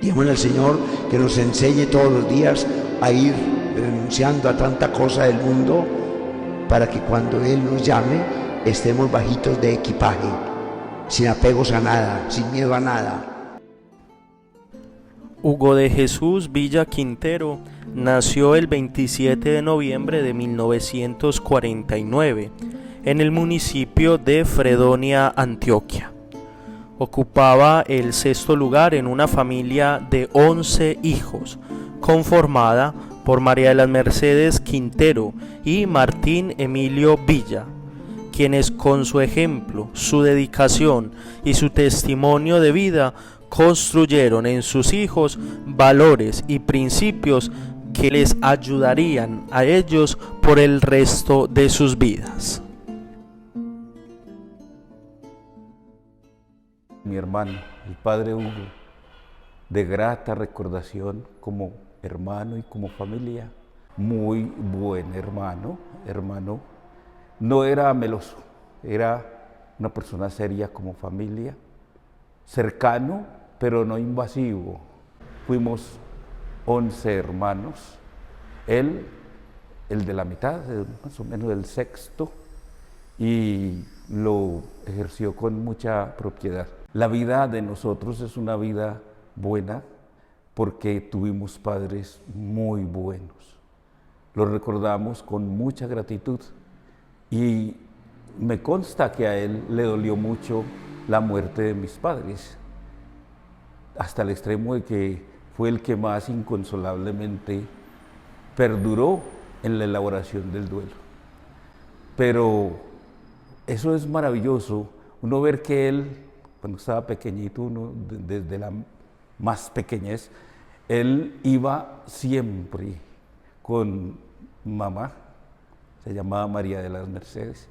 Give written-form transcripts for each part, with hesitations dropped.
Digámosle al Señor que nos enseñe todos los días a ir renunciando a tanta cosa del mundo para que cuando Él nos llame estemos bajitos de equipaje, sin apegos a nada, sin miedo a nada. Hugo de Jesús Villa Quintero nació el 27 de noviembre de 1949 en el municipio de Fredonia, Antioquia. Ocupaba el sexto lugar en una familia de 11 hijos, conformada por María de las Mercedes Quintero y Martín Emilio Villa, quienes con su ejemplo, su dedicación y su testimonio de vida construyeron en sus hijos valores y principios que les ayudarían a ellos por el resto de sus vidas. Mi hermano, el padre Hugo, de grata recordación como hermano y como familia, muy buen hermano, no era meloso, era una persona seria como familia, cercano, pero no invasivo. Fuimos 11 hermanos, él, el de la mitad, más o menos el sexto, y lo ejerció con mucha propiedad. La vida de nosotros es una vida buena porque tuvimos padres muy buenos. Los recordamos con mucha gratitud y me consta que a él le dolió mucho la muerte de mis padres, hasta el extremo de que fue el que más inconsolablemente perduró en la elaboración del duelo. Pero eso es maravilloso, uno ver que él, cuando estaba pequeñito, uno desde la más pequeñez, él iba siempre con mamá, se llamaba María de las Mercedes.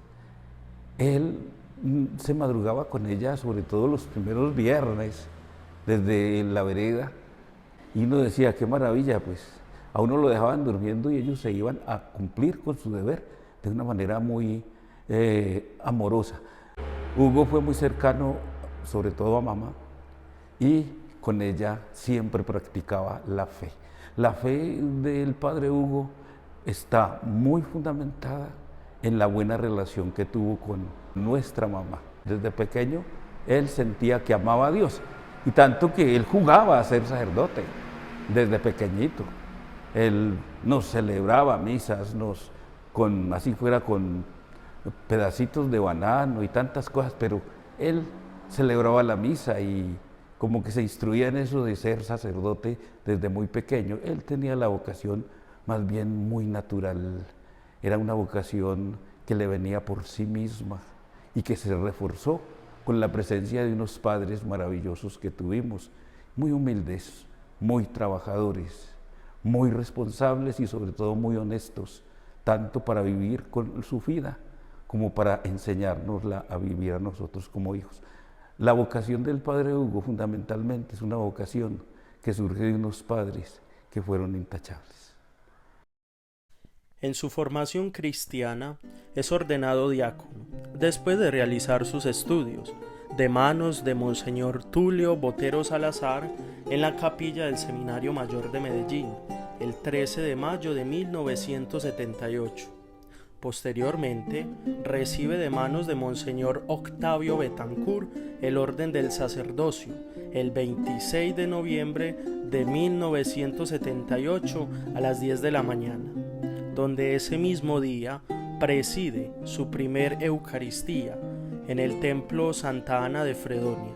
Él se madrugaba con ella, sobre todo los primeros viernes, desde la vereda, y uno decía, qué maravilla, pues a uno lo dejaban durmiendo y ellos se iban a cumplir con su deber de una manera muy amorosa. Hugo fue muy cercano, sobre todo a mamá, y con ella siempre practicaba la fe. La fe del padre Hugo está muy fundamentada en la buena relación que tuvo con nuestra mamá. Desde pequeño él sentía que amaba a Dios, y tanto que él jugaba a ser sacerdote desde pequeñito. Él nos celebraba misas, así fuera con pedacitos de banano y tantas cosas, pero él celebraba la misa y como que se instruía en eso de ser sacerdote desde muy pequeño. Él tenía la vocación más bien muy natural, era una vocación que le venía por sí misma y que se reforzó con la presencia de unos padres maravillosos que tuvimos, muy humildes, muy trabajadores, muy responsables y sobre todo muy honestos, tanto para vivir con su vida como para enseñárnosla a vivir a nosotros como hijos. La vocación del padre Hugo fundamentalmente es una vocación que surge de unos padres que fueron intachables. En su formación cristiana es ordenado diácono, después de realizar sus estudios, de manos de Monseñor Tulio Botero Salazar en la capilla del Seminario Mayor de Medellín, el 13 de mayo de 1978. Posteriormente, recibe de manos de Monseñor Octavio Betancourt el orden del sacerdocio, el 26 de noviembre de 1978 a las 10 de la mañana, donde ese mismo día preside su primer Eucaristía en el Templo Santa Ana de Fredonia,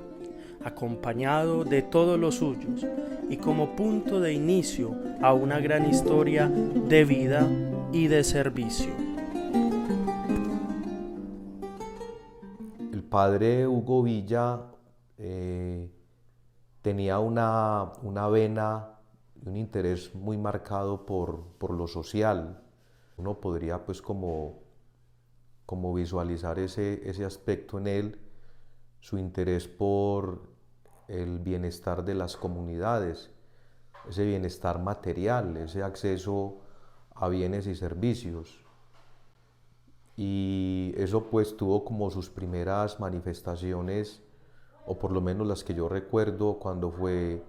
acompañado de todos los suyos y como punto de inicio a una gran historia de vida y de servicio. El padre Hugo Villa tenía una vena y un interés muy marcado por lo social. Uno podría pues como visualizar ese aspecto en él, su interés por el bienestar de las comunidades, ese bienestar material, ese acceso a bienes y servicios. Y eso pues tuvo como sus primeras manifestaciones, o por lo menos las que yo recuerdo, cuando fue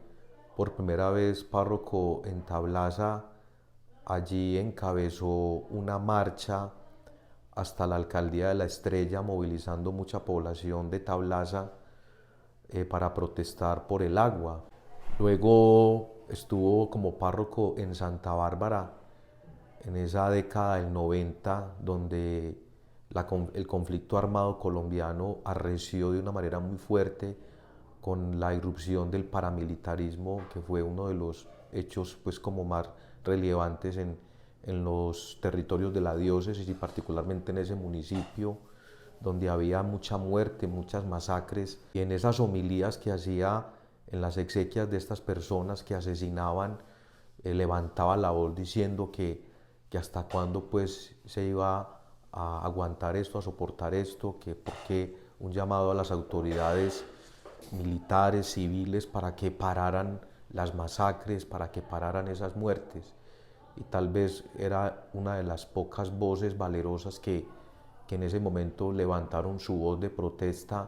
por primera vez párroco en Tablaza, allí encabezó una marcha hasta la Alcaldía de La Estrella, movilizando mucha población de Tablaza para protestar por el agua. Luego estuvo como párroco en Santa Bárbara en esa década del 90, donde el conflicto armado colombiano arreció de una manera muy fuerte con la irrupción del paramilitarismo, que fue uno de los hechos pues como más relevantes en los territorios de la diócesis y particularmente en ese municipio donde había mucha muerte, muchas masacres, y en esas homilías que hacía en las exequias de estas personas que asesinaban, levantaba la voz diciendo que hasta cuándo pues se iba a aguantar esto, a soportar esto, que porque un llamado a las autoridades militares, civiles, para que pararan las masacres, para que pararan esas muertes. Y tal vez era una de las pocas voces valerosas que en ese momento levantaron su voz de protesta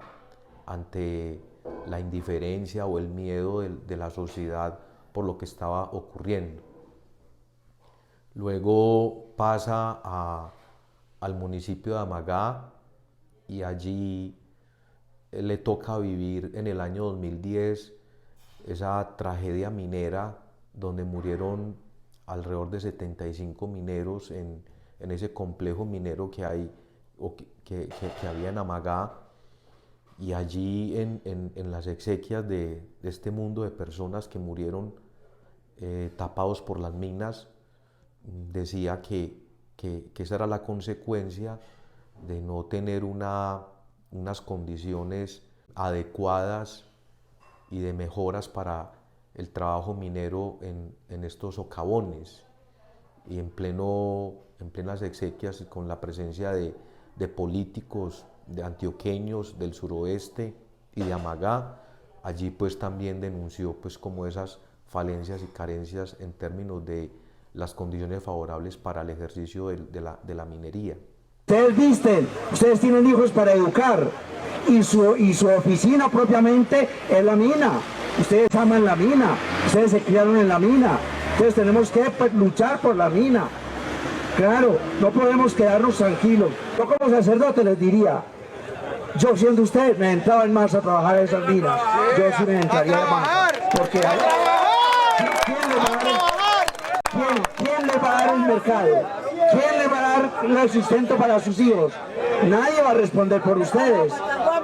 ante la indiferencia o el miedo de la sociedad por lo que estaba ocurriendo. Luego pasa al municipio de Amagá y allí le toca vivir en el año 2010 esa tragedia minera donde murieron alrededor de 75 mineros en ese complejo minero que hay o que había en Amagá, y allí en las exequias de este mundo de personas que murieron tapados por las minas, decía que esa era la consecuencia de no tener unas condiciones adecuadas y de mejoras para el trabajo minero en estos socavones, y en plenas exequias y con la presencia de políticos, de antioqueños del suroeste y de Amagá. Allí pues también denunció pues como esas falencias y carencias en términos de las condiciones favorables para el ejercicio de la minería. Ustedes visten, ustedes tienen hijos para educar, y su oficina propiamente es la mina. Ustedes aman la mina, ustedes se criaron en la mina, entonces tenemos que luchar por la mina. Claro, no podemos quedarnos tranquilos. Yo como sacerdote les diría, yo siendo usted me entraba en marzo a trabajar en esas minas, yo sí me entraría más, porque ¿quién le va a dar el mercado? ¿Quién le va a dar el sustento para sus hijos? Nadie va a responder por ustedes,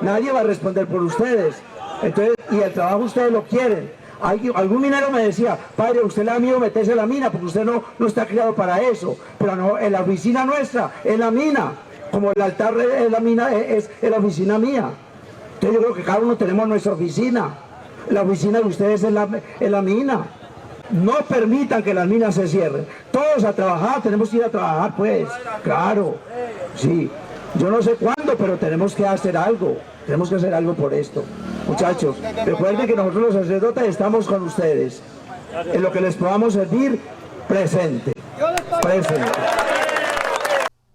nadie va a responder por ustedes. Entonces, y el trabajo ustedes lo quieren. Algún minero me decía, padre, usted le da miedo meterse en la mina porque usted no está criado para eso, pero no, en la oficina nuestra es la mina, como el altar es la mina, es la oficina mía. Entonces yo creo que cada uno tenemos nuestra oficina, la oficina de ustedes es la mina. No permitan que las minas se cierren, todos a trabajar, tenemos que ir a trabajar pues, claro, sí, yo no sé cuándo, pero tenemos que hacer algo por esto. Muchachos, recuerden que nosotros los sacerdotes estamos con ustedes. En lo que les podamos servir, presente.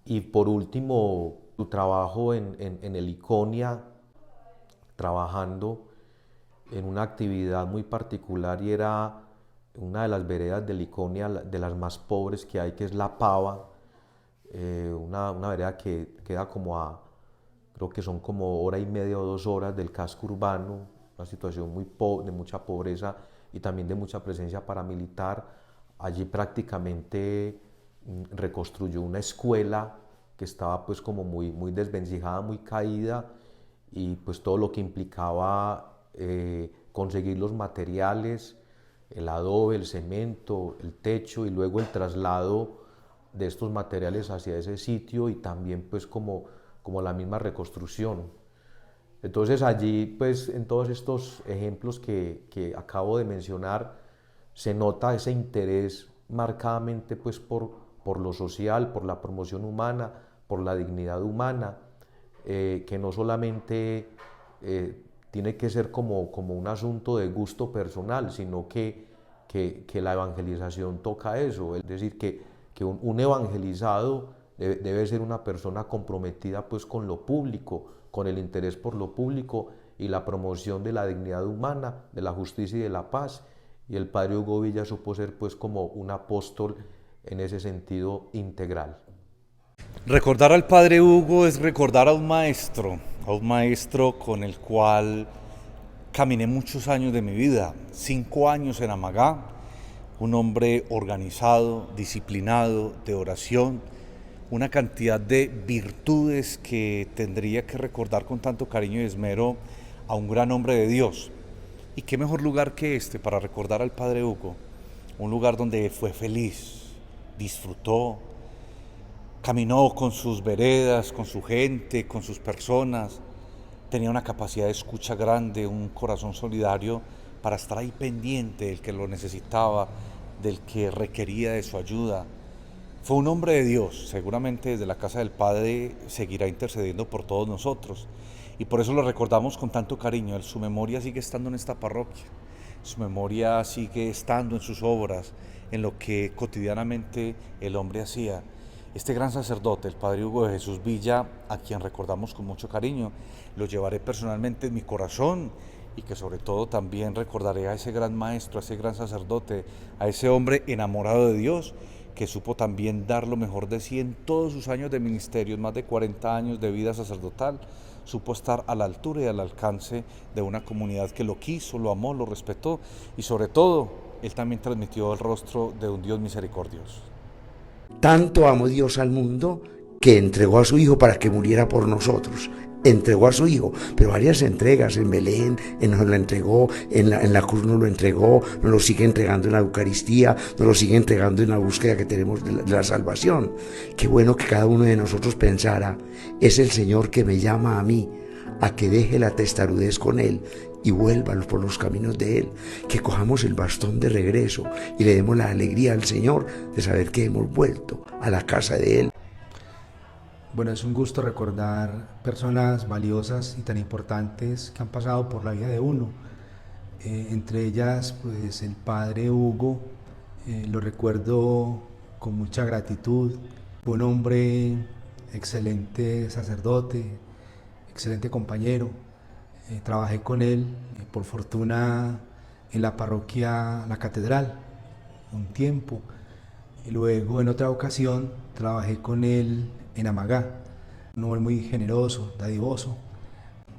Y por último, tu trabajo en el ICONIA, trabajando en una actividad muy particular, y era una de las veredas del ICONIA, de las más pobres que hay, que es La Pava, una vereda que queda como creo que son como hora y media o 2 horas del casco urbano, una situación de mucha pobreza y también de mucha presencia paramilitar. Allí prácticamente reconstruyó una escuela que estaba pues como muy desvencijada, muy caída, y pues todo lo que implicaba conseguir los materiales, el adobe, el cemento, el techo, y luego el traslado de estos materiales hacia ese sitio, y también pues como la misma reconstrucción. Entonces allí pues en todos estos ejemplos que acabo de mencionar se nota ese interés marcadamente pues por lo social, por la promoción humana, por la dignidad humana, que no solamente tiene que ser como un asunto de gusto personal, sino que la evangelización toca eso, es decir, que un evangelizado debe ser una persona comprometida pues con lo público, con el interés por lo público y la promoción de la dignidad humana, de la justicia y de la paz, y el padre Hugo Villa supo ser pues como un apóstol en ese sentido integral. Recordar al padre Hugo es recordar a un maestro con el cual caminé muchos años de mi vida, 5 años en Amagá, un hombre organizado, disciplinado, de oración, una cantidad de virtudes que tendría que recordar con tanto cariño y esmero a un gran hombre de Dios. Y qué mejor lugar que este para recordar al padre Hugo, un lugar donde fue feliz, disfrutó, caminó con sus veredas, con su gente, con sus personas, tenía una capacidad de escucha grande, un corazón solidario para estar ahí pendiente del que lo necesitaba, del que requería de su ayuda. Fue un hombre de Dios, seguramente desde la casa del Padre seguirá intercediendo por todos nosotros y por eso lo recordamos con tanto cariño. Su memoria sigue estando en esta parroquia, su memoria sigue estando en sus obras, en lo que cotidianamente el hombre hacía. Este gran sacerdote, el padre Hugo de Jesús Villa, a quien recordamos con mucho cariño, lo llevaré personalmente en mi corazón y que sobre todo también recordaré a ese gran maestro, a ese gran sacerdote, a ese hombre enamorado de Dios, que supo también dar lo mejor de sí en todos sus años de ministerio, más de 40 años de vida sacerdotal, supo estar a la altura y al alcance de una comunidad que lo quiso, lo amó, lo respetó y sobre todo, él también transmitió el rostro de un Dios misericordioso. Tanto amó Dios al mundo que entregó a su Hijo para que muriera por nosotros. Entregó a su Hijo, pero varias entregas en Belén, nos lo entregó, en la cruz nos lo entregó, nos lo sigue entregando en la Eucaristía, nos lo sigue entregando en la búsqueda que tenemos de la salvación. Qué bueno que cada uno de nosotros pensara, es el Señor que me llama a mí, a que deje la testarudez con Él y vuelva por los caminos de Él, que cojamos el bastón de regreso y le demos la alegría al Señor de saber que hemos vuelto a la casa de Él. Bueno, es un gusto recordar personas valiosas y tan importantes que han pasado por la vida de uno. Entre ellas, pues el padre Hugo, lo recuerdo con mucha gratitud. Fue un hombre excelente sacerdote, excelente compañero. Trabajé con él, por fortuna, en la parroquia La Catedral, un tiempo. Y luego, en otra ocasión, trabajé con él en Amagá, un hombre muy generoso, dadivoso.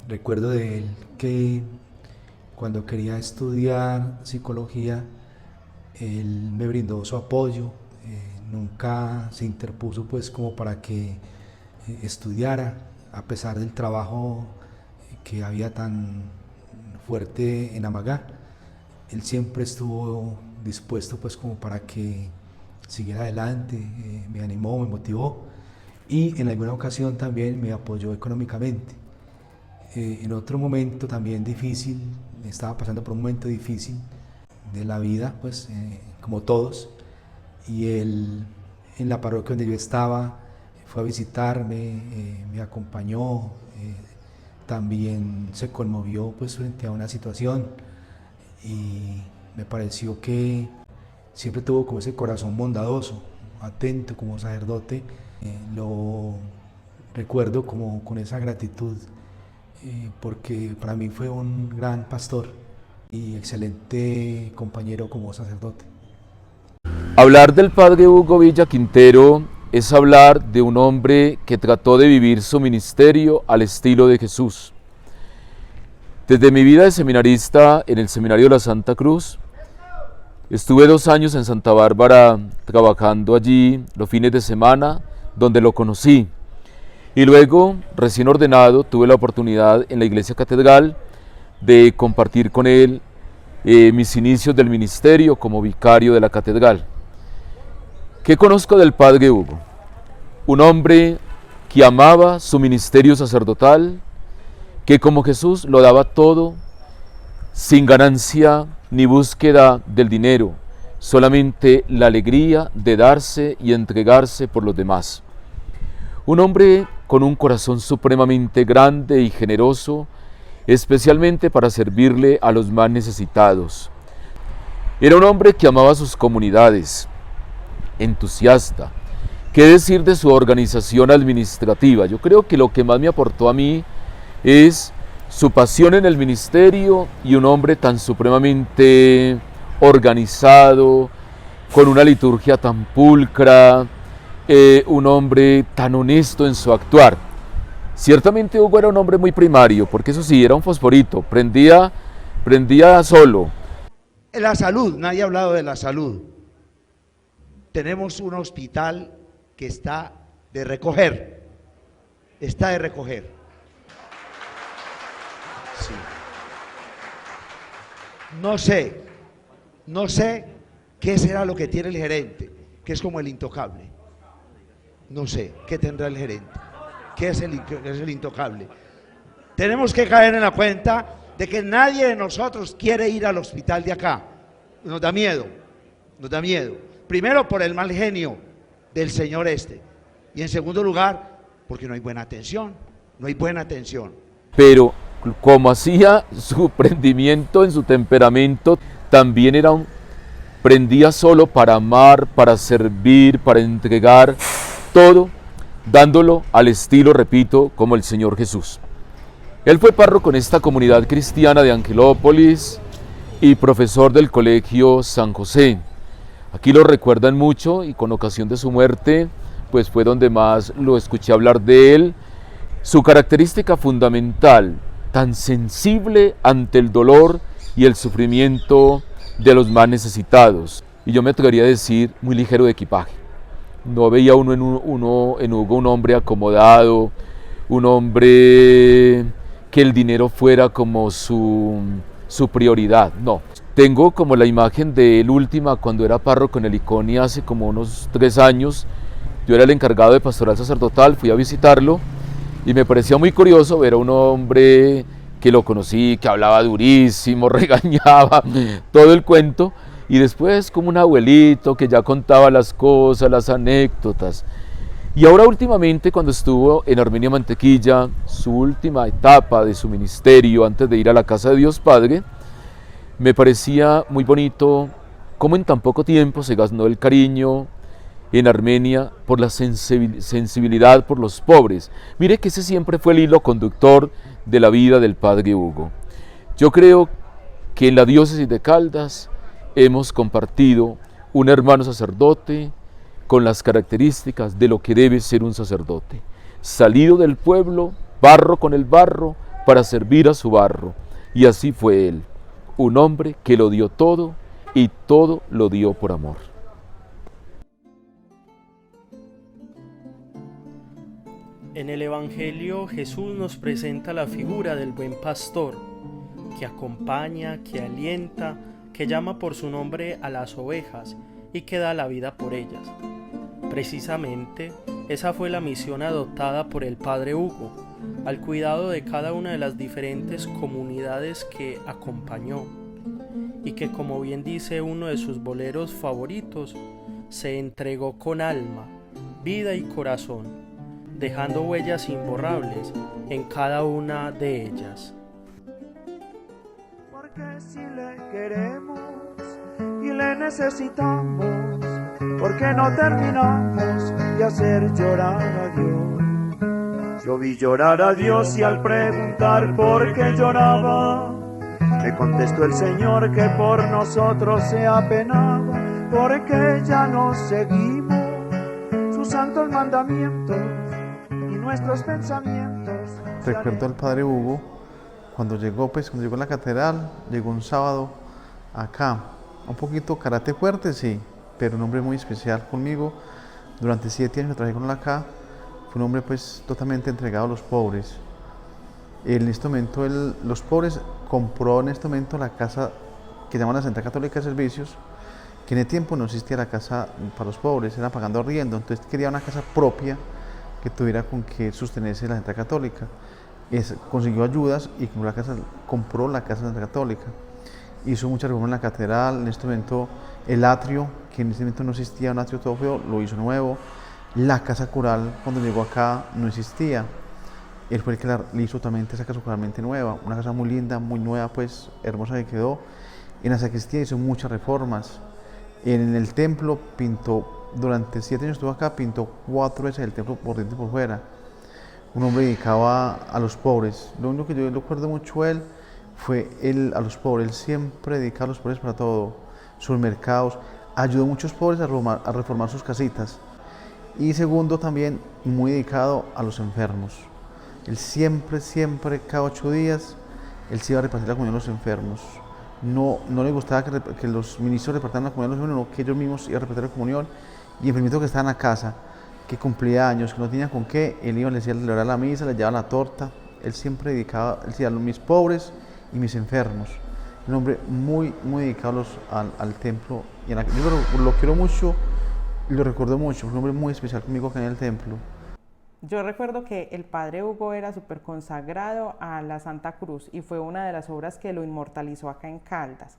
Recuerdo de él que cuando quería estudiar psicología, él me brindó su apoyo, nunca se interpuso pues como para que estudiara, a pesar del trabajo que había tan fuerte en Amagá. Él siempre estuvo dispuesto pues como para que siguiera adelante, me animó, me motivó y en alguna ocasión también me apoyó económicamente. En otro momento también difícil, estaba pasando por un momento difícil de la vida, pues como todos, y él en la parroquia donde yo estaba fue a visitarme, me acompañó, también se conmovió pues frente a una situación y me pareció que siempre tuvo como ese corazón bondadoso, atento como sacerdote. Lo recuerdo como con esa gratitud porque para mí fue un gran pastor y excelente compañero como sacerdote. Hablar del padre Hugo Villa Quintero es hablar de un hombre que trató de vivir su ministerio al estilo de Jesús. Desde mi vida de seminarista en el Seminario de la Santa Cruz, estuve 2 años en Santa Bárbara trabajando allí los fines de semana, donde lo conocí. Y luego, recién ordenado, tuve la oportunidad en la Iglesia Catedral de compartir con él mis inicios del ministerio como vicario de la Catedral. ¿Qué conozco del padre Hugo? Un hombre que amaba su ministerio sacerdotal, que como Jesús lo daba todo, sin ganancia ni búsqueda del dinero, solamente la alegría de darse y entregarse por los demás. Un hombre con un corazón supremamente grande y generoso, especialmente para servirle a los más necesitados. Era un hombre que amaba sus comunidades, entusiasta. ¿Qué decir de su organización administrativa? Yo creo que lo que más me aportó a mí es su pasión en el ministerio y un hombre tan supremamente organizado, con una liturgia tan pulcra, un hombre tan honesto en su actuar. Ciertamente Hugo era un hombre muy primario, porque eso sí, era un fosforito, prendía solo. La salud, nadie ha hablado de la salud. Tenemos un hospital que está de recoger. Sí. No sé qué será lo que tiene el gerente, que es como el intocable. No sé qué tendrá el gerente, qué es el intocable. Tenemos que caer en la cuenta de que nadie de nosotros quiere ir al hospital de acá. Nos da miedo. Primero por el mal genio del señor este. Y en segundo lugar, porque no hay buena atención. Pero como hacía su prendimiento en su temperamento, también prendía solo para amar, para servir, para entregar, todo dándolo al estilo, repito, como el Señor Jesús. Él fue párroco en esta comunidad cristiana de Angelópolis y profesor del colegio San José. Aquí lo recuerdan mucho y con ocasión de su muerte, pues fue donde más lo escuché hablar de él. Su característica fundamental, tan sensible ante el dolor y el sufrimiento de los más necesitados. Y yo me atrevería a decir, muy ligero de equipaje. No veía uno en Hugo un hombre acomodado, un hombre que el dinero fuera como su prioridad, no. Tengo como la imagen de él última cuando era párroco en el Iconia hace como unos 3 años. Yo era el encargado de pastoral sacerdotal, fui a visitarlo y me parecía muy curioso ver a un hombre que lo conocí, que hablaba durísimo, regañaba, todo el cuento, y después como un abuelito que ya contaba las cosas, las anécdotas. Y ahora últimamente cuando estuvo en Armenia Mantequilla, su última etapa de su ministerio antes de ir a la casa de Dios Padre, me parecía muy bonito cómo en tan poco tiempo se ganó el cariño en Armenia por la sensibilidad por los pobres. Mire que ese siempre fue el hilo conductor de la vida del Padre Hugo. Yo creo que en la diócesis de Caldas hemos compartido un hermano sacerdote con las características de lo que debe ser un sacerdote. Salido del pueblo, barro con el barro, para servir a su barro. Y así fue él, un hombre que lo dio todo y todo lo dio por amor. En el Evangelio Jesús nos presenta la figura del buen pastor, que acompaña, que alienta, que llama por su nombre a las ovejas y que da la vida por ellas. Precisamente, esa fue la misión adoptada por el Padre Hugo, al cuidado de cada una de las diferentes comunidades que acompañó, y que, como bien dice uno de sus boleros favoritos, se entregó con alma, vida y corazón, dejando huellas imborrables en cada una de ellas. Porque si le queremos y le necesitamos, porque no terminamos de hacer llorar a Dios. Yo vi llorar a Dios y al preguntar por qué lloraba, me contestó el Señor que por nosotros se apenaba, porque ya no seguimos sus santos mandamientos y nuestros pensamientos. Recuerdo al Padre Hugo cuando llegó a la catedral, llegó un sábado acá, un poquito karate fuerte, sí, pero un hombre muy especial conmigo. Durante 7 años me trabajé con él acá. Fue un hombre pues totalmente entregado a los pobres. En este momento los pobres compró en este momento la casa que llaman la Central Católica de Servicios, que en el tiempo no existía la casa para los pobres, era pagando arriendo, entonces quería una casa propia que tuviera con que sostenerse la Central Católica. Consiguió ayudas y compró la casa de la Central Católica. Hizo muchas reformas en la catedral. En este momento el atrio, que en este momento no existía, un atrio todo feo, lo hizo nuevo. La casa cural, cuando llegó acá, no existía. Él fue el que le hizo totalmente esa casa curalmente nueva, una casa muy linda, muy nueva, pues hermosa que quedó. En la sacristía hizo muchas reformas. En el templo pintó, durante 7 años estuvo acá, pintó 4 veces el templo por dentro y por fuera. Un hombre dedicado a los pobres. Lo único que yo recuerdo mucho a él fue a los pobres. Él siempre dedicaba a los pobres para todo. sus mercados, ayudó a muchos pobres a reformar sus casitas. Y segundo, también muy dedicado a los enfermos. Él siempre, cada 8 días, él se iba a repartir la comunión a los enfermos. No le gustaba que los ministros repartieran la comunión a los enfermos, sino que ellos mismos iban a repartir la comunión. Y enfermitos que estaban a casa, que cumplía años, que no tenían con qué, él iba, les decía, celebrar la misa, les llevaba la torta. Él siempre dedicaba, él decía, a mis pobres y mis enfermos. Un hombre muy dedicado al templo. Y yo lo quiero mucho y lo recuerdo mucho, un hombre muy especial conmigo acá en el templo. Yo recuerdo que el padre Hugo era súper consagrado a la Santa Cruz y fue una de las obras que lo inmortalizó acá en Caldas.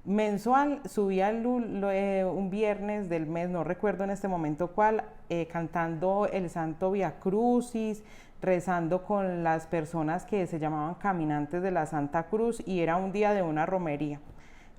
Mensual subía un viernes del mes, no recuerdo en este momento cuál, cantando el Santo Via Crucis, rezando con las personas que se llamaban caminantes de la Santa Cruz, y era un día de una romería.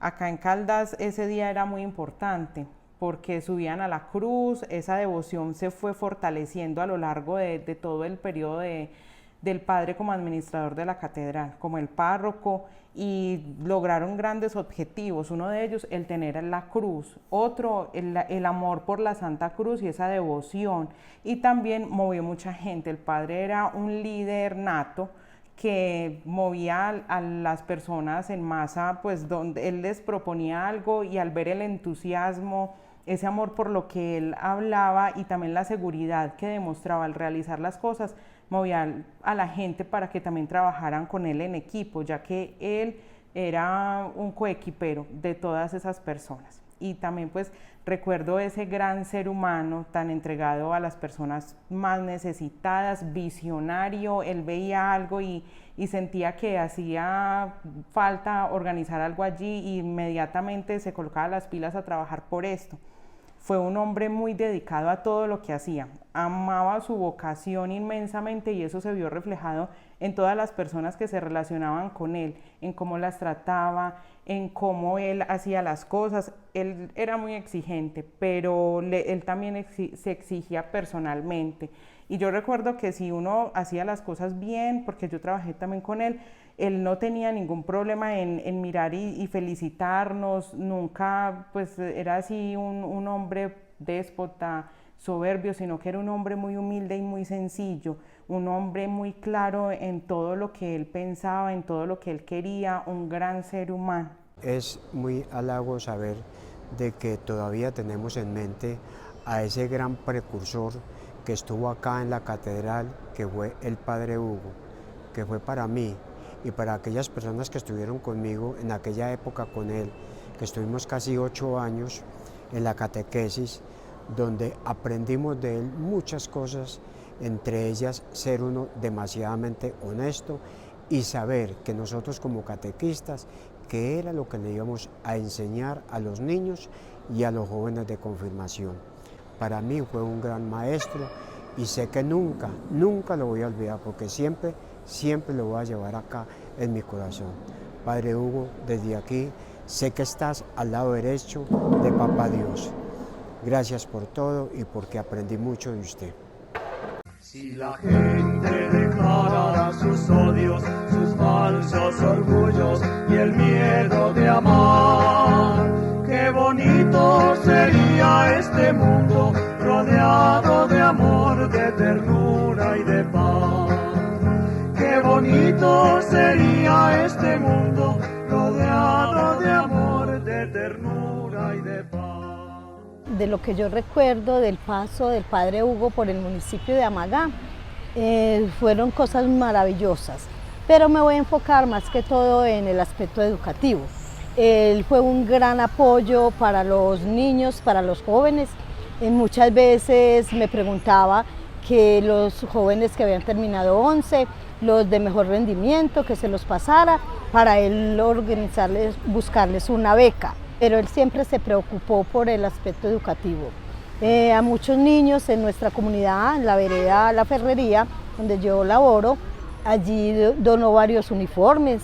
Acá en Caldas ese día era muy importante porque subían a la cruz. Esa devoción se fue fortaleciendo a lo largo de todo el periodo del padre como administrador de la catedral, como el párroco, y lograron grandes objetivos. Uno de ellos, el tener la cruz; otro, el amor por la Santa Cruz y esa devoción, y también movió mucha gente. El padre era un líder nato que movía a las personas en masa, pues donde él les proponía algo, y al ver el entusiasmo, ese amor por lo que él hablaba y también la seguridad que demostraba al realizar las cosas, movía a la gente para que también trabajaran con él en equipo, ya que él era un coequipero de todas esas personas. Y también pues recuerdo ese gran ser humano tan entregado a las personas más necesitadas, visionario. Él veía algo y sentía que hacía falta organizar algo allí, y inmediatamente se colocaba las pilas a trabajar por esto. Fue un hombre muy dedicado a todo lo que hacía, amaba su vocación inmensamente, y eso se vio reflejado en todas las personas que se relacionaban con él, en cómo las trataba, en cómo él hacía las cosas. Él era muy exigente, pero él también se exigía personalmente. Y yo recuerdo que si uno hacía las cosas bien, porque yo trabajé también con él no tenía ningún problema en mirar y felicitarnos. Nunca pues era así un hombre déspota, soberbio, sino que era un hombre muy humilde y muy sencillo, un hombre muy claro en todo lo que él pensaba, en todo lo que él quería, un gran ser humano. Es muy halago saber de que todavía tenemos en mente a ese gran precursor que estuvo acá en la catedral, que fue el padre Hugo, que fue para mí y para aquellas personas que estuvieron conmigo en aquella época con él, que estuvimos casi 8 años en la catequesis, donde aprendimos de él muchas cosas, entre ellas ser uno demasiadamente honesto y saber que nosotros como catequistas, qué era lo que le íbamos a enseñar a los niños y a los jóvenes de confirmación. Para mí fue un gran maestro, y sé que nunca lo voy a olvidar, porque siempre lo voy a llevar acá en mi corazón. Padre Hugo, desde aquí sé que estás al lado derecho de Papá Dios. Gracias por todo y porque aprendí mucho de usted. Si la gente declarara sus odios, sus falsos orgullos y el miedo de amar, qué bonito sería este mundo rodeado de amor, de ternura y de paz. Qué bonito sería este mundo rodeado de amor, de ternura y de paz. De lo que yo recuerdo del paso del padre Hugo por el municipio de Amagá, fueron cosas maravillosas, pero me voy a enfocar más que todo en el aspecto educativo. Él fue un gran apoyo para los niños, para los jóvenes. Muchas veces me preguntaba que los jóvenes que habían terminado 11, los de mejor rendimiento, que se los pasara para él organizarles, buscarles una beca. Pero él siempre se preocupó por el aspecto educativo. A muchos niños en nuestra comunidad, en la vereda La Ferrería, donde yo laboro, allí donó varios uniformes.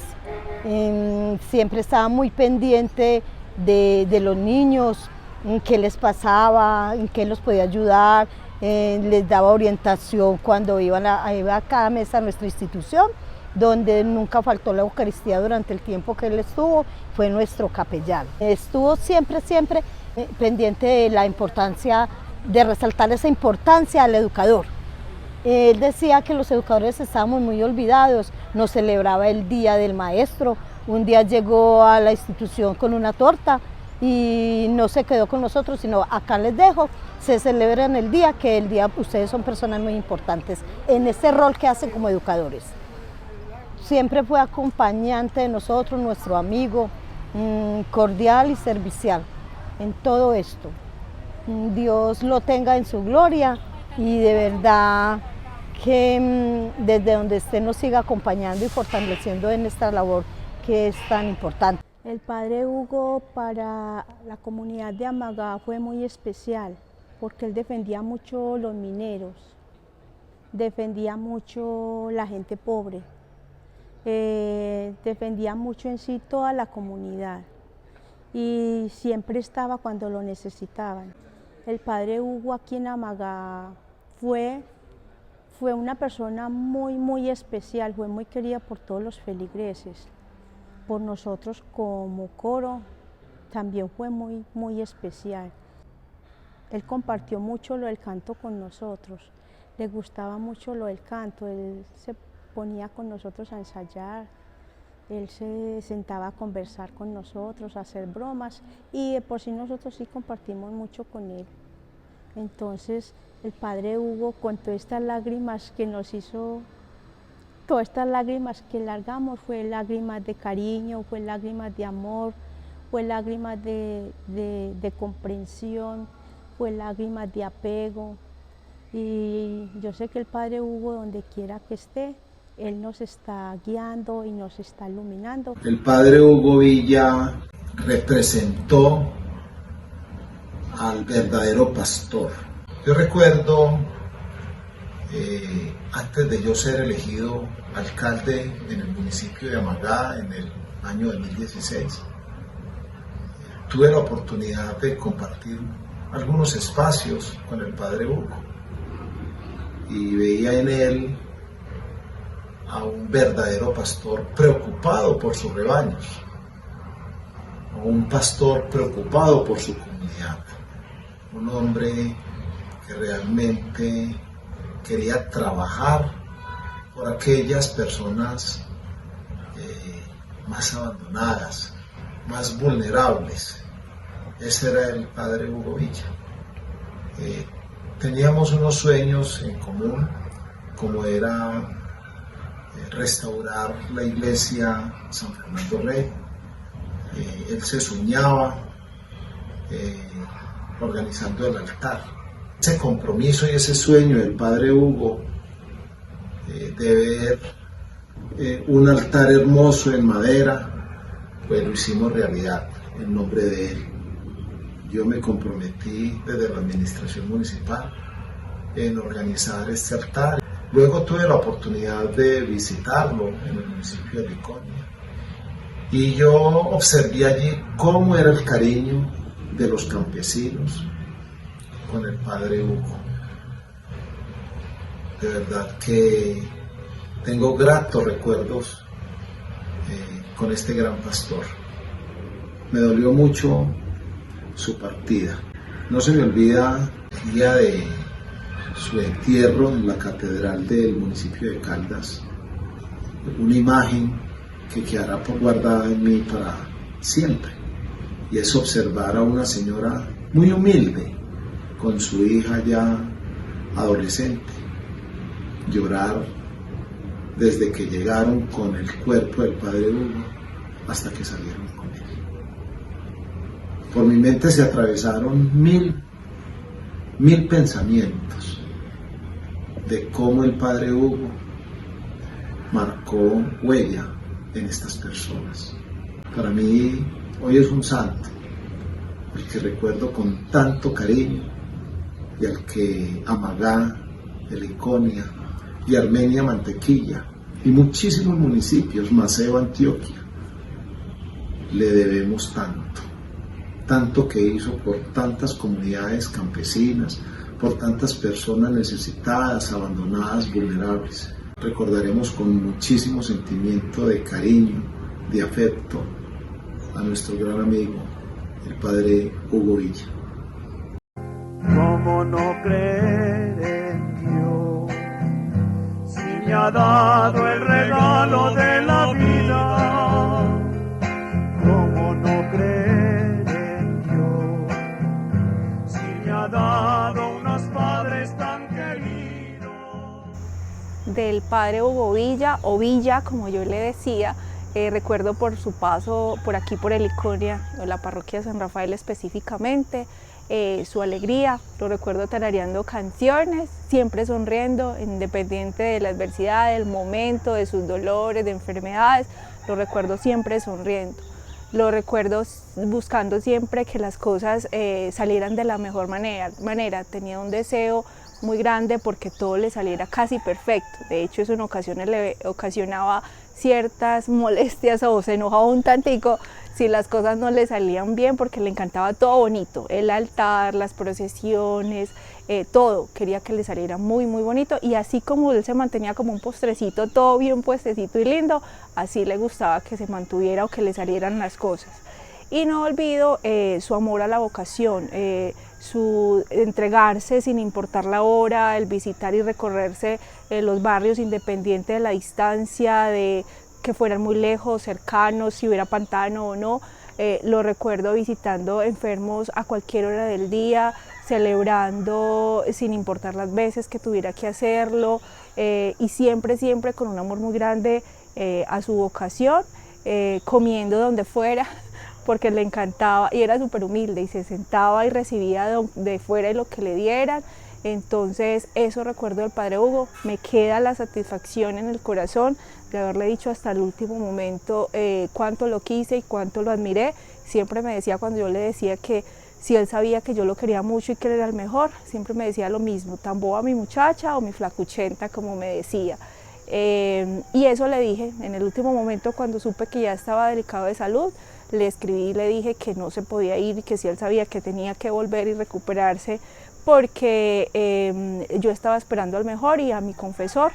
Siempre estaba muy pendiente de los niños, en qué les pasaba, en qué los podía ayudar, les daba orientación cuando iba a cada mes a nuestra institución, donde nunca faltó la Eucaristía durante el tiempo que él estuvo, fue nuestro capellán. Estuvo siempre pendiente de la importancia, de resaltar esa importancia al educador. Él decía que los educadores estábamos muy olvidados, nos celebraba el Día del Maestro, un día llegó a la institución con una torta y no se quedó con nosotros, sino acá les dejo, se celebran el día, que el día ustedes son personas muy importantes en este rol que hacen como educadores. Siempre fue acompañante de nosotros, nuestro amigo, cordial y servicial en todo esto. Dios lo tenga en su gloria y de verdad que desde donde esté nos siga acompañando y fortaleciendo en esta labor que es tan importante. El padre Hugo para la comunidad de Amagá fue muy especial porque él defendía mucho los mineros, defendía mucho la gente pobre, defendía mucho en sí toda la comunidad y siempre estaba cuando lo necesitaban. El padre Hugo aquí en Amagá fue una persona muy especial, fue muy querida por todos los feligreses. Por nosotros como coro también fue muy especial. Él compartió mucho lo del canto con nosotros, le gustaba mucho lo del canto, él se ponía con nosotros a ensayar, él se sentaba a conversar con nosotros, a hacer bromas y de por sí nosotros sí compartimos mucho con él. Entonces el padre Hugo, con todas estas lágrimas que nos hizo, todas estas lágrimas que largamos, fue lágrimas de cariño, fue lágrimas de amor, fue lágrimas de comprensión, fue lágrimas de apego. Y yo sé que el padre Hugo, donde quiera que esté, él nos está guiando y nos está iluminando. El padre Hugo Villa representó al verdadero pastor. Yo recuerdo, antes de yo ser elegido alcalde en el municipio de Amagá en el año 2016, tuve la oportunidad de compartir algunos espacios con el padre Hugo y veía en él a un verdadero pastor preocupado por sus rebaños, a un pastor preocupado por su comunidad, un hombre que realmente quería trabajar por aquellas personas más abandonadas, más vulnerables. Ese era el padre Hugo Villa. Teníamos unos sueños en común, como era restaurar la iglesia San Fernando Rey. Él se soñaba organizando el altar. Ese compromiso y ese sueño del padre Hugo de ver un altar hermoso en madera, pues lo hicimos realidad en nombre de él. Yo me comprometí desde la administración municipal en organizar este altar. Luego tuve la oportunidad de visitarlo en el municipio de Liconia y yo observé allí cómo era el cariño de los campesinos con el padre Hugo. De verdad que tengo gratos recuerdos con este gran pastor. Me dolió mucho su partida. No se me olvida el día de su entierro en la catedral del municipio de Caldas, una imagen que quedará guardada en mí para siempre, y es observar a una señora muy humilde con su hija ya adolescente llorar desde que llegaron con el cuerpo del padre Hugo hasta que salieron con él. Por mi mente se atravesaron mil pensamientos de cómo el padre Hugo marcó huella en estas personas. Para mí hoy es un santo, el que recuerdo con tanto cariño y al que Amagá, Liconia y Armenia Mantequilla y muchísimos municipios, Maceo, Antioquia, le debemos tanto que hizo por tantas comunidades campesinas, por tantas personas necesitadas, abandonadas, vulnerables. Recordaremos con muchísimo sentimiento de cariño, de afecto a nuestro gran amigo, el padre Hugo Villa. ¿Cómo no creer en Dios si me ha dado el regalo de la vida? ¿Cómo no creer en Dios si me ha dado unos padres tan queridos? Del padre Hugo Villa, o Villa como yo le decía, recuerdo por su paso por aquí por Heliconia, o la parroquia de San Rafael específicamente, su alegría, lo recuerdo tarareando canciones, siempre sonriendo, independiente de la adversidad, del momento, de sus dolores, de enfermedades, lo recuerdo siempre sonriendo. Lo recuerdo buscando siempre que las cosas salieran de la mejor manera. Tenía un deseo muy grande porque todo le saliera casi perfecto. De hecho, eso en ocasiones le ocasionaba ciertas molestias o se enojaba un tantico si las cosas no le salían bien, porque le encantaba todo bonito, el altar, las procesiones, todo, quería que le saliera muy bonito, y así como él se mantenía como un postrecito, todo bien puestecito y lindo, así le gustaba que se mantuviera o que le salieran las cosas. Y no olvido su amor a la vocación, su entregarse sin importar la hora, el visitar y recorrerse los barrios independiente de la distancia, de que fueran muy lejos, cercanos, si hubiera pantano o no. Lo recuerdo visitando enfermos a cualquier hora del día, celebrando sin importar las veces que tuviera que hacerlo, y siempre con un amor muy grande a su vocación, comiendo donde fuera, porque le encantaba y era súper humilde y se sentaba y recibía de fuera y lo que le dieran. Entonces eso recuerdo del padre Hugo, me queda la satisfacción en el corazón de haberle dicho hasta el último momento cuánto lo quise y cuánto lo admiré. Siempre me decía, cuando yo le decía que si él sabía que yo lo quería mucho y que él era el mejor, siempre me decía lo mismo, tan boba mi muchacha o mi flacuchenta, como me decía. Y eso le dije en el último momento, cuando supe que ya estaba delicado de salud, le escribí y le dije que no se podía ir y que si él sabía que tenía que volver y recuperarse, porque yo estaba esperando al mejor y a mi confesor,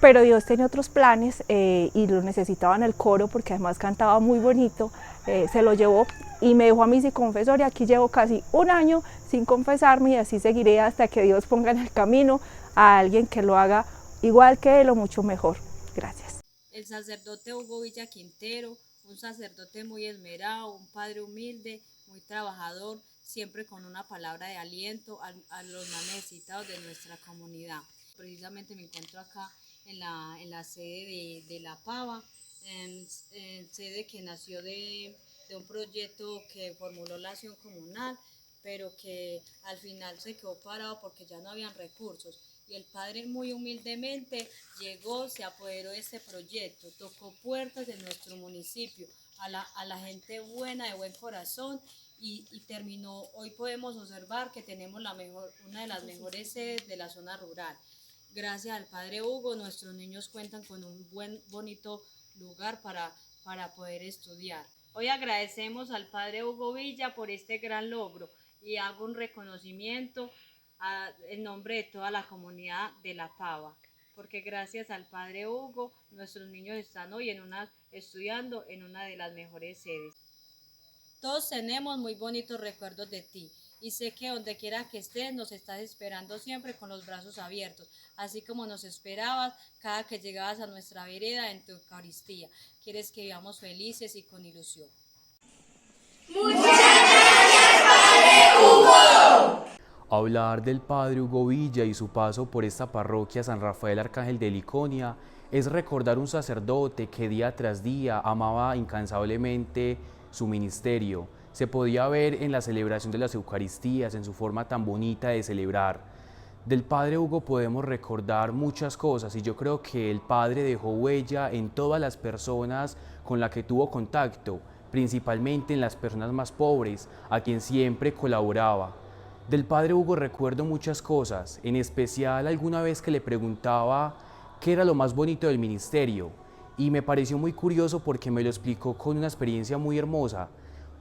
pero Dios tenía otros planes y lo necesitaba en el coro, porque además cantaba muy bonito. Se lo llevó y me dejó a mí sin confesor, y aquí llevo casi un año sin confesarme, y así seguiré hasta que Dios ponga en el camino a alguien que lo haga igual que él o mucho mejor. Gracias. El sacerdote Hugo Villa Quintero, un sacerdote muy esmerado, un padre humilde, muy trabajador, siempre con una palabra de aliento a los más necesitados de nuestra comunidad. Precisamente me encuentro acá en la sede de La Pava, en sede que nació de un proyecto que formuló la acción comunal, pero que al final se quedó parado porque ya no habían recursos. Y el padre muy humildemente llegó, se apoderó de este proyecto, tocó puertas en nuestro municipio, a la gente buena, de buen corazón, y terminó. Hoy podemos observar que tenemos una de las mejores sedes de la zona rural. Gracias al padre Hugo, nuestros niños cuentan con un bonito lugar para poder estudiar. Hoy agradecemos al padre Hugo Villa por este gran logro, y hago un reconocimiento en nombre de toda la comunidad de La Pava, porque gracias al padre Hugo nuestros niños están hoy estudiando en una de las mejores sedes. Todos tenemos muy bonitos recuerdos de ti, y sé que donde quiera que estés nos estás esperando siempre con los brazos abiertos, así como nos esperabas cada que llegabas a nuestra vereda en tu Eucaristía. Quieres que vivamos felices y con ilusión. ¡Muchas gracias, padre Hugo! Hablar del padre Hugo Villa y su paso por esta parroquia San Rafael Arcángel de Heliconia es recordar un sacerdote que día tras día amaba incansablemente su ministerio. Se podía ver en la celebración de las Eucaristías, en su forma tan bonita de celebrar. Del padre Hugo podemos recordar muchas cosas, y yo creo que el padre dejó huella en todas las personas con las que tuvo contacto, principalmente en las personas más pobres, a quien siempre colaboraba. Del padre Hugo recuerdo muchas cosas, en especial alguna vez que le preguntaba qué era lo más bonito del ministerio, y me pareció muy curioso porque me lo explicó con una experiencia muy hermosa.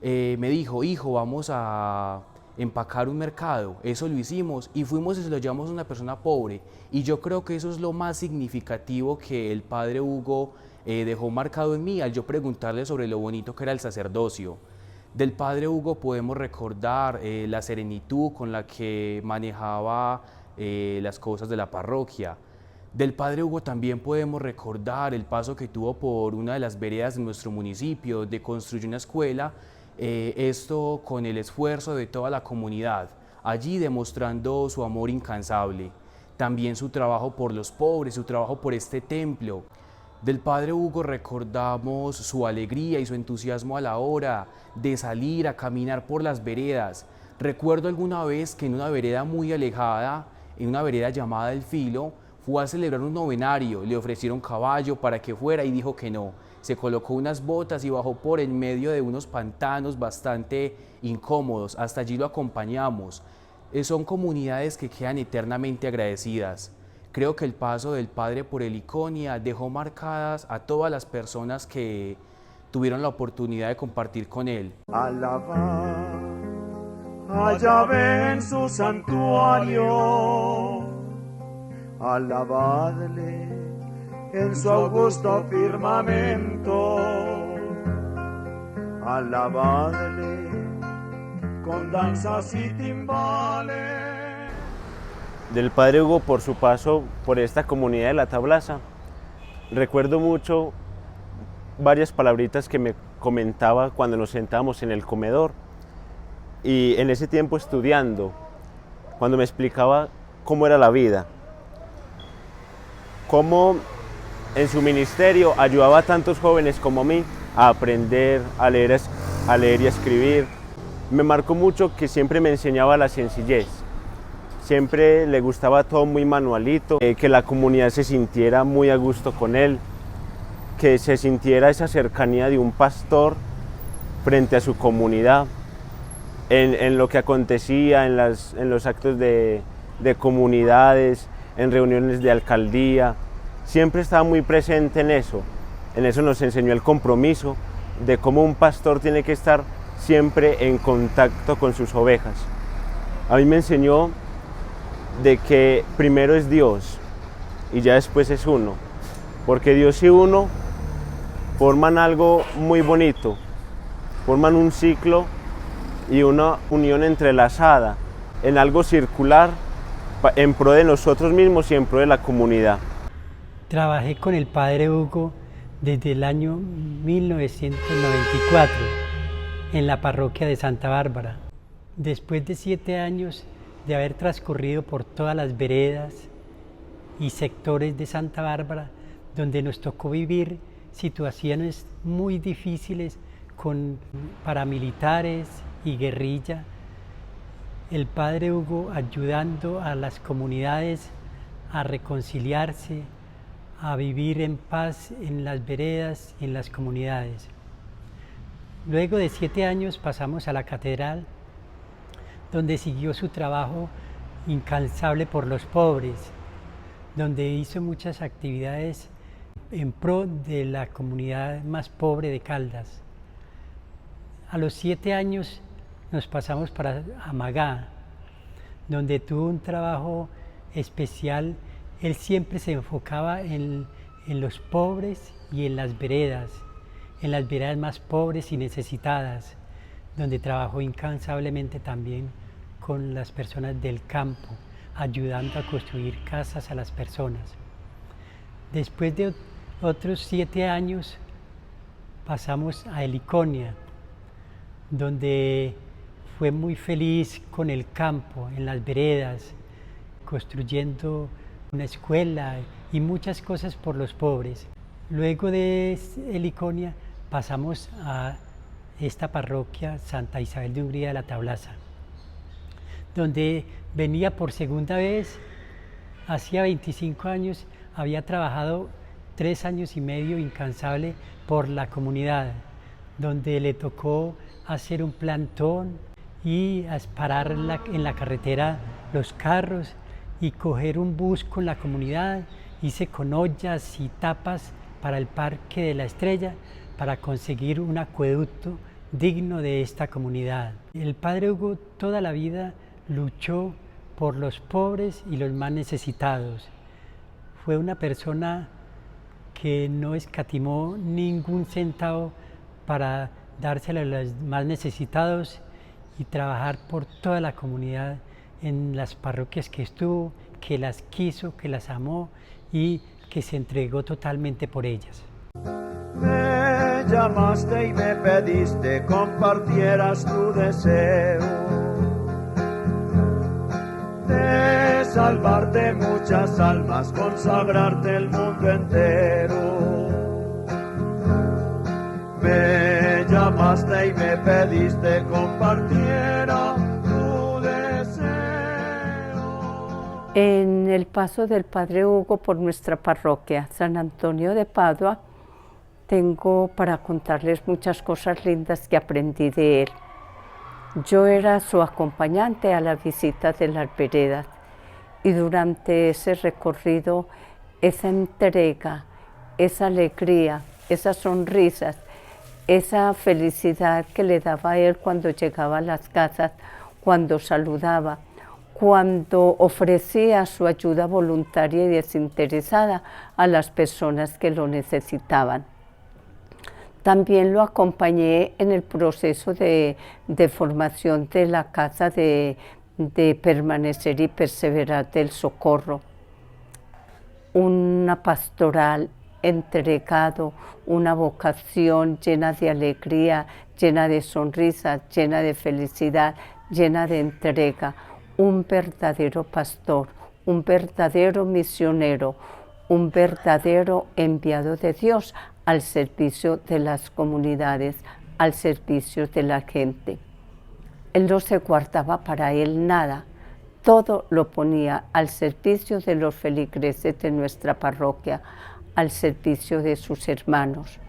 Me dijo, hijo, vamos a empacar un mercado. Eso lo hicimos y fuimos y se lo llevamos a una persona pobre. Y yo creo que eso es lo más significativo que el padre Hugo dejó marcado en mí al yo preguntarle sobre lo bonito que era el sacerdocio. Del padre Hugo podemos recordar la serenitud con la que manejaba las cosas de la parroquia. Del padre Hugo también podemos recordar el paso que tuvo por una de las veredas de nuestro municipio de construir una escuela, esto con el esfuerzo de toda la comunidad, allí demostrando su amor incansable. También su trabajo por los pobres, su trabajo por este templo. Del padre Hugo recordamos su alegría y su entusiasmo a la hora de salir a caminar por las veredas. Recuerdo alguna vez que en una vereda muy alejada, en una vereda llamada El Filo, fue a celebrar un novenario, le ofrecieron caballo para que fuera y dijo que no. Se colocó unas botas y bajó por en medio de unos pantanos bastante incómodos. Hasta allí lo acompañamos. Son comunidades que quedan eternamente agradecidas. Creo que el paso del padre por Heliconia dejó marcadas a todas las personas que tuvieron la oportunidad de compartir con él. Alabad a Yahvé en su santuario, alabadle en su augusto firmamento, alabadle con danzas y timbales. Del padre Hugo por su paso por esta comunidad de La Tablaza, recuerdo mucho varias palabritas que me comentaba cuando nos sentábamos en el comedor y en ese tiempo estudiando, cuando me explicaba cómo era la vida, cómo en su ministerio ayudaba a tantos jóvenes como a mí a aprender, a leer y a escribir. Me marcó mucho que siempre me enseñaba la sencillez. Siempre le gustaba todo muy manualito, que la comunidad se sintiera muy a gusto con él, que se sintiera esa cercanía de un pastor frente a su comunidad, en lo que acontecía, en los actos de comunidades, en reuniones de alcaldía. Siempre estaba muy presente en eso nos enseñó el compromiso de cómo un pastor tiene que estar siempre en contacto con sus ovejas. A mí me enseñó de que primero es Dios y ya después es uno, porque Dios y uno forman algo muy bonito, forman un ciclo y una unión entrelazada en algo circular en pro de nosotros mismos y en pro de la comunidad. Trabajé con el padre Hugo desde el año 1994 en la parroquia de Santa Bárbara. Después de 7 años de haber transcurrido por todas las veredas y sectores de Santa Bárbara, donde nos tocó vivir situaciones muy difíciles con paramilitares y guerrilla, el padre Hugo ayudando a las comunidades a reconciliarse, a vivir en paz en las veredas y en las comunidades. Luego de 7 años pasamos a la catedral, donde siguió su trabajo incansable por los pobres, donde hizo muchas actividades en pro de la comunidad más pobre de Caldas. A los 7 años nos pasamos para Amagá, donde tuvo un trabajo especial. Él siempre se enfocaba en los pobres y en las veredas más pobres y necesitadas, donde trabajó incansablemente también con las personas del campo, ayudando a construir casas a las personas. Después de otros 7 años pasamos a Heliconia, donde fue muy feliz con el campo, en las veredas, construyendo una escuela y muchas cosas por los pobres. Luego de Heliconia pasamos a esta parroquia Santa Isabel de Hungría de La Tablaza, donde venía por segunda vez. Hacía 25 años había trabajado 3 años y medio incansable por la comunidad, donde le tocó hacer un plantón y parar en la carretera los carros y coger un bus con la comunidad. Hice con ollas y tapas para el Parque de la Estrella para conseguir un acueducto digno de esta comunidad. El padre Hugo toda la vida luchó por los pobres y los más necesitados. Fue una persona que no escatimó ningún centavo para dárselo a los más necesitados y trabajar por toda la comunidad en las parroquias que estuvo, que las quiso, que las amó y que se entregó totalmente por ellas. Me llamaste y me pediste compartieras tu deseo de salvarte muchas almas, consagrarte el mundo entero. Me llamaste y me pediste compartiera tu deseo. En el paso del padre Hugo por nuestra parroquia San Antonio de Padua, tengo para contarles muchas cosas lindas que aprendí de él. Yo era su acompañante a la visita de las veredas y durante ese recorrido, esa entrega, esa alegría, esas sonrisas, esa felicidad que le daba a él cuando llegaba a las casas, cuando saludaba, cuando ofrecía su ayuda voluntaria y desinteresada a las personas que lo necesitaban. También lo acompañé en el proceso de formación de la Casa de Permanecer y Perseverar del Socorro. Una pastoral entregado, una vocación llena de alegría, llena de sonrisas, llena de felicidad, llena de entrega. Un verdadero pastor, un verdadero misionero, un verdadero enviado de Dios al servicio de las comunidades, al servicio de la gente. Él no se guardaba para él nada, todo lo ponía al servicio de los feligreses de nuestra parroquia, al servicio de sus hermanos.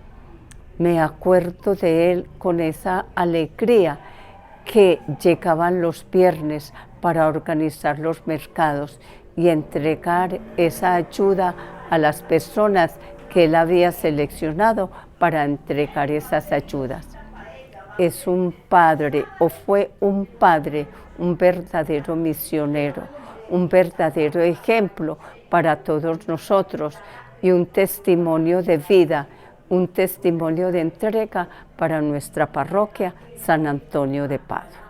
Me acuerdo de él con esa alegría que llegaban los viernes para organizar los mercados y entregar esa ayuda a las personas que él había seleccionado para entregar esas ayudas. Es un padre, o fue un padre, un verdadero misionero, un verdadero ejemplo para todos nosotros y un testimonio de vida, un testimonio de entrega para nuestra parroquia San Antonio de Padua.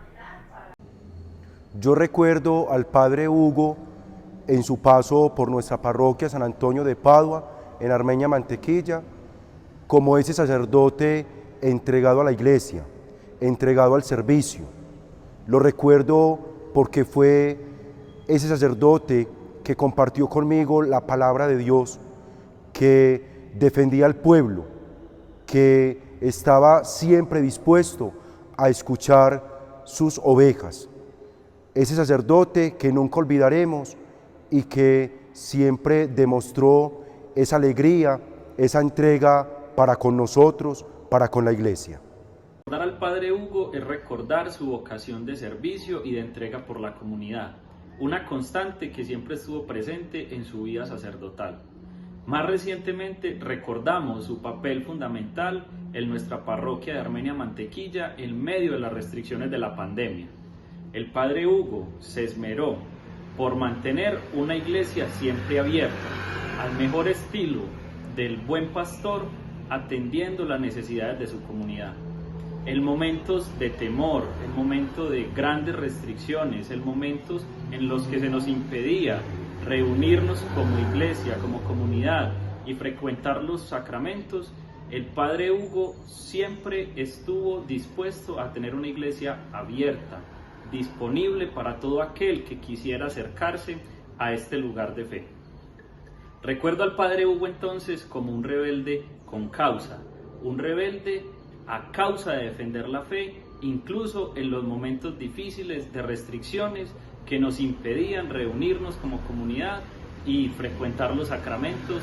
Yo recuerdo al padre Hugo en su paso por nuestra parroquia San Antonio de Padua, en Armenia Mantequilla, como ese sacerdote entregado a la iglesia, entregado al servicio. Lo recuerdo porque fue ese sacerdote que compartió conmigo la palabra de Dios, que defendía al pueblo, que estaba siempre dispuesto a escuchar sus ovejas. Ese sacerdote que nunca olvidaremos y que siempre demostró esa alegría, esa entrega para con nosotros, para con la iglesia. Recordar al padre Hugo es recordar su vocación de servicio y de entrega por la comunidad, una constante que siempre estuvo presente en su vida sacerdotal. Más recientemente recordamos su papel fundamental en nuestra parroquia de Armenia Mantequilla en medio de las restricciones de la pandemia. El padre Hugo se esmeró por mantener una iglesia siempre abierta, al mejor estilo del buen pastor, atendiendo las necesidades de su comunidad. En momentos de temor, en momentos de grandes restricciones, en momentos en los que se nos impedía reunirnos como iglesia, como comunidad y frecuentar los sacramentos, el padre Hugo siempre estuvo dispuesto a tener una iglesia abierta, disponible para todo aquel que quisiera acercarse a este lugar de fe. Recuerdo al padre Hugo entonces como un rebelde con causa, un rebelde a causa de defender la fe, incluso en los momentos difíciles de restricciones que nos impedían reunirnos como comunidad y frecuentar los sacramentos,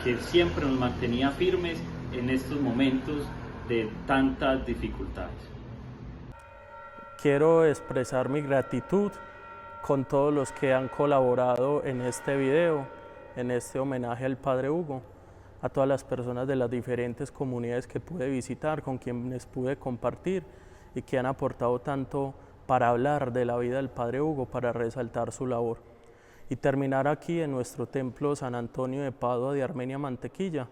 que siempre nos mantenía firmes en estos momentos de tantas dificultades. Quiero expresar mi gratitud con todos los que han colaborado en este video, en este homenaje al padre Hugo, a todas las personas de las diferentes comunidades que pude visitar, con quienes pude compartir y que han aportado tanto para hablar de la vida del Padre Hugo, para resaltar su labor. Y terminar aquí en nuestro templo San Antonio de Padua de Armenia Mantequilla,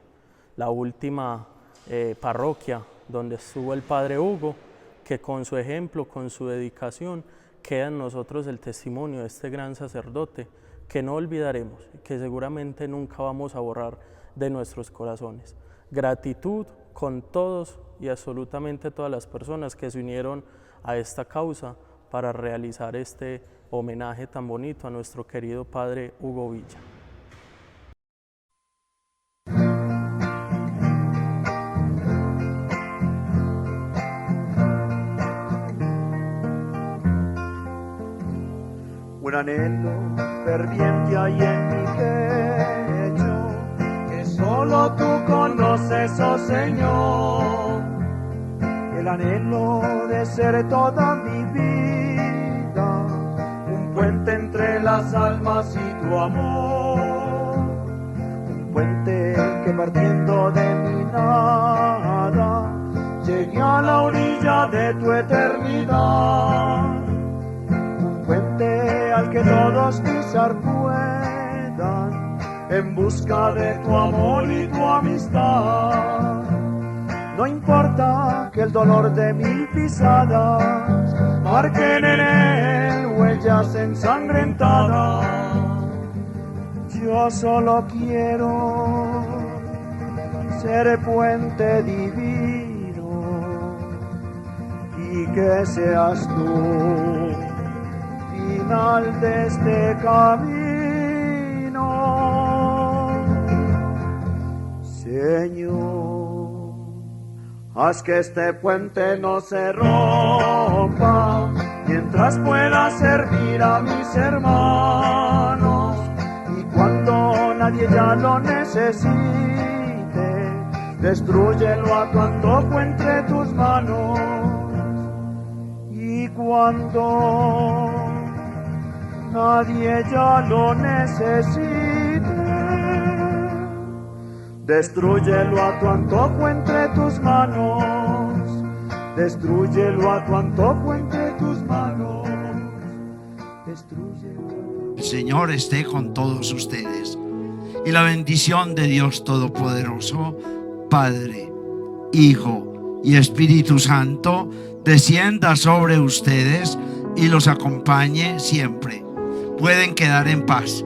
la última parroquia donde estuvo el Padre Hugo, que con su ejemplo, con su dedicación, queda en nosotros el testimonio de este gran sacerdote que no olvidaremos y que seguramente nunca vamos a borrar de nuestros corazones. Gratitud con todos y absolutamente todas las personas que se unieron a esta causa para realizar este homenaje tan bonito a nuestro querido Padre Hugo Villa. Un anhelo ferviente hay en mi pecho, que solo tú conoces, oh Señor. El anhelo de ser toda mi vida, un puente entre las almas y tu amor. Un puente que partiendo de mi nada, llegue a la orilla de tu eternidad. Puente al que todos pisar puedan, en busca de tu amor y tu amistad. No importa que el dolor de mil pisadas marquen en él huellas ensangrentadas. Yo solo quiero ser puente divino y que seas tú final de este camino, Señor. Haz que este puente no se rompa, mientras pueda servir a mis hermanos, y cuando nadie ya lo necesite, destrúyelo a tu antojo entre tus manos. Y cuando nadie ya lo necesite, destrúyelo a tu antojo entre tus manos, destrúyelo a tu antojo entre tus manos, destrúyelo. El Señor esté con todos ustedes y la bendición de Dios Todopoderoso, Padre, Hijo y Espíritu Santo, descienda sobre ustedes y los acompañe siempre. Pueden quedar en paz.